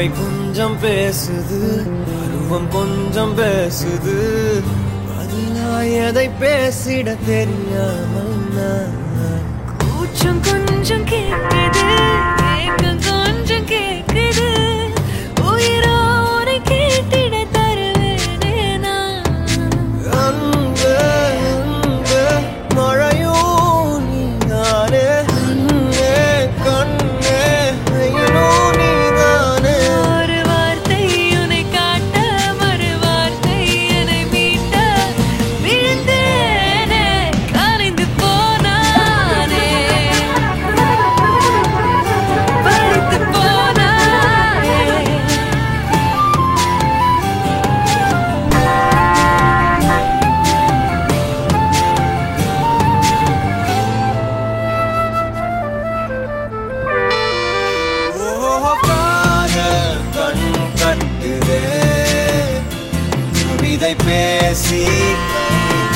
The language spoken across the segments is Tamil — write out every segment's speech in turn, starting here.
பார்வை கொஞ்சம் பேசுது, அருவம் கொஞ்சம் பேசுது, பதிலாய் எதை பேசிட தெரியாமல் நான் கூச்சம் கொஞ்சம் கேக்குது, ஏக்கம் கொஞ்சம் கேக்குது, உயிரோரை கேட்டிட தருவேனே நான். அன்பே அன்பே மழையோ நீதானே, கண்ணே கண்ணே வெயிலோ நீதானே. ஒரு வார்த்தை உன்னை காட்ட, மறு வார்த்தை என்னை மீட்ட, விழுந்தேனே கலைந்து போனானே, பறித்து போனானே. ஓ காதல் கண் கட்டுதே, கவிதை பேசி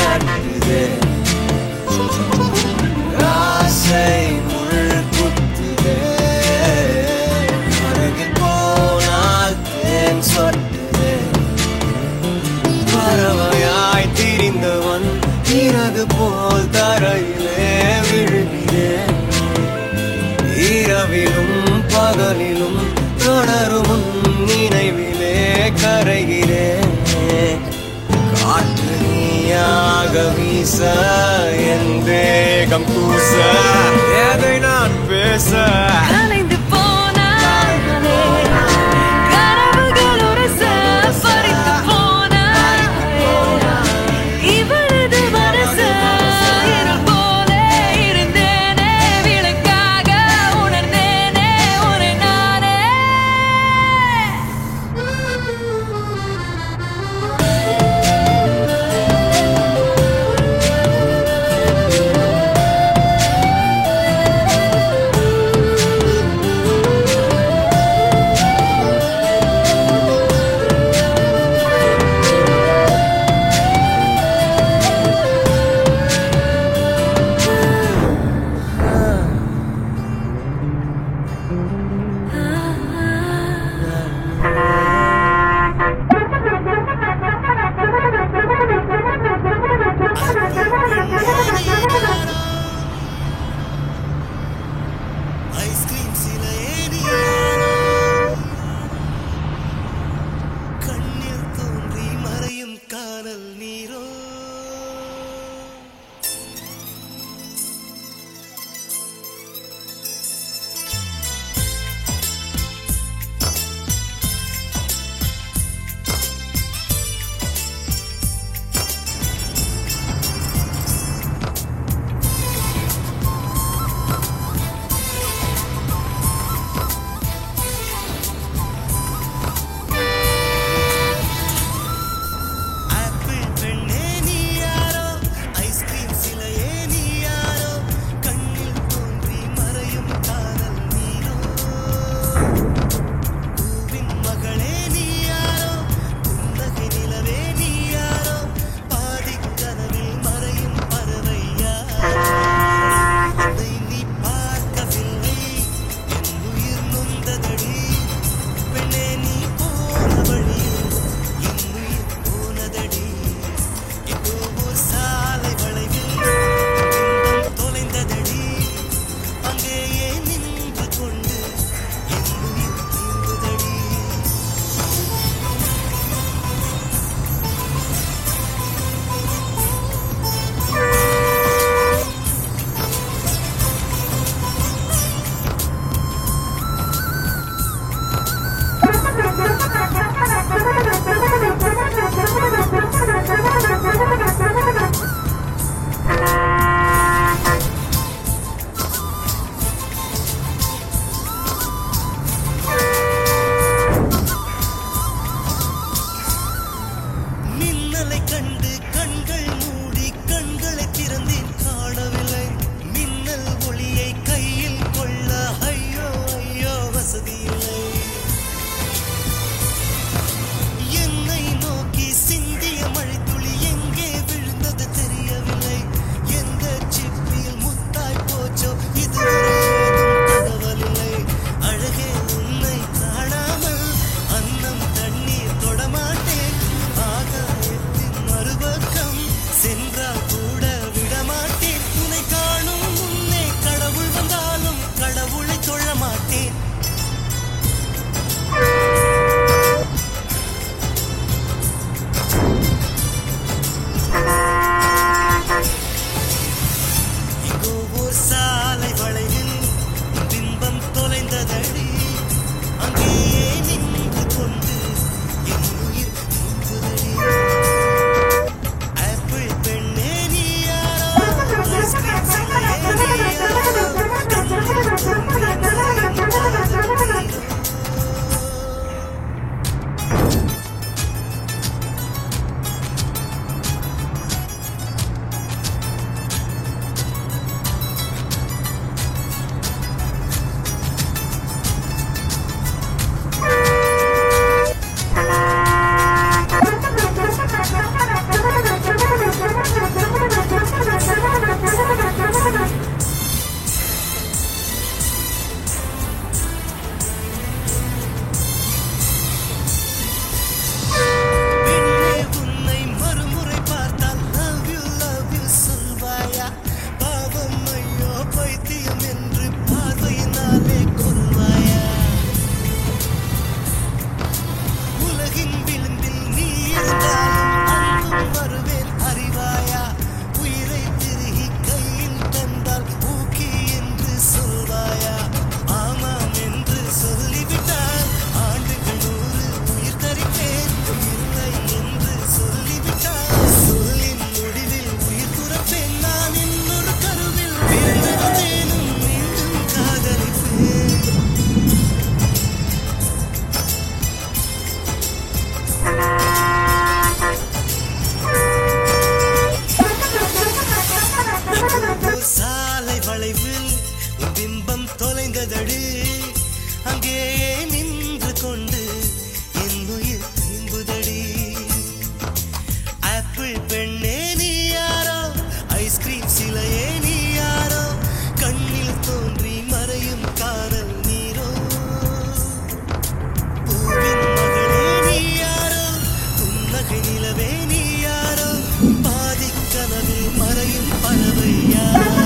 கட்டுதே, ஆசை முள் குத்துதே, அருகில் போனால் தேன் சொட்டுதே. பறவையாய் திரிந்தவன் இறகு போல் தரையிலே விழுகிறேன். இரவிலும் பகலிலும் தொடரும் உன் நினைவிலே கரைகிறேன். காற்று நீயாக வீச, என் தேகம் கூச, எதை நான் பேச கலைந்து போனானே, கனவுகள் உரச பறித்து போனானே, இவளது மனச இருள் போலே இருந்தேனே, விளக்காக உணர்ந்தேனே உன்னை நானே. ஐஸ்கிரீம் சிலையே நீ, கண்ணில் தோன்றி மறையும் காணல் நீரோ. ஆப்பிள் பெண்ணே நீ யாரோ, ஐஸ்கிரீம் சிலையே நீ யாரோ, கண்ணில் தோன்றி மறையும் காணல் நீரோ. பூவின் மகளே நீ யாரோ, புன்னகை நிலவே நீ யாரோ, பாதிக் கனவில் மறையும் பறவை யாரோ. என்னை நீ பார்க்கவில்லை, என் உயிர் நொந்ததடி, பெண்ணே நீ போன வழியில் என் உயிர் போனதடி. இதோ ஓர் சாலை வளைவில் இன்பம் தொலைந்ததடி, அங்கேயே நின்று கொண்டு என் உயிர் தீர்ந்ததடி. மின்னலை கண்டு கண்கள் மூடி கண்களை திறந்தேன், காணவில்லை மின்னல் ஒளியை கையில் கொள்ள. ஐயோ ஐயோ வசதி இல்லை. என்னை நோக்கி சிந்திய மழைத்துளி எங்கே விழுந்தது தெரியவில்லை. எந்த சிப்பியில் முத்தாய் போச்சோ இதுவரை ஏதும் தகவலில்லை. அழகே உன்னை காணாமல் தமிழ் பெண்ணே நீ யாரோ ஐஸ்கிரீம் சிலையே நீ யாரோ கண்ணில் தோன்றி மறையும் காதல் நீரோ பூவின் மகளே நீ யாரோ புன்னகை நிலவே நீ யாரோ பாதி கனவில் மறையும் பறவை யாரோ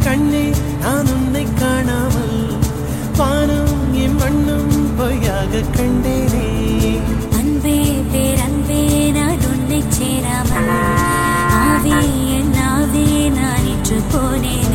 கண்ணே நான் உன்னை காணாமல் வானம் என் மண்ணும் பொய்யாக கண்டேனே அன்பே பேரன்பே நான் உன்னை சேராமல் ஆவே என் ஆவே நான் இன்று போனேன்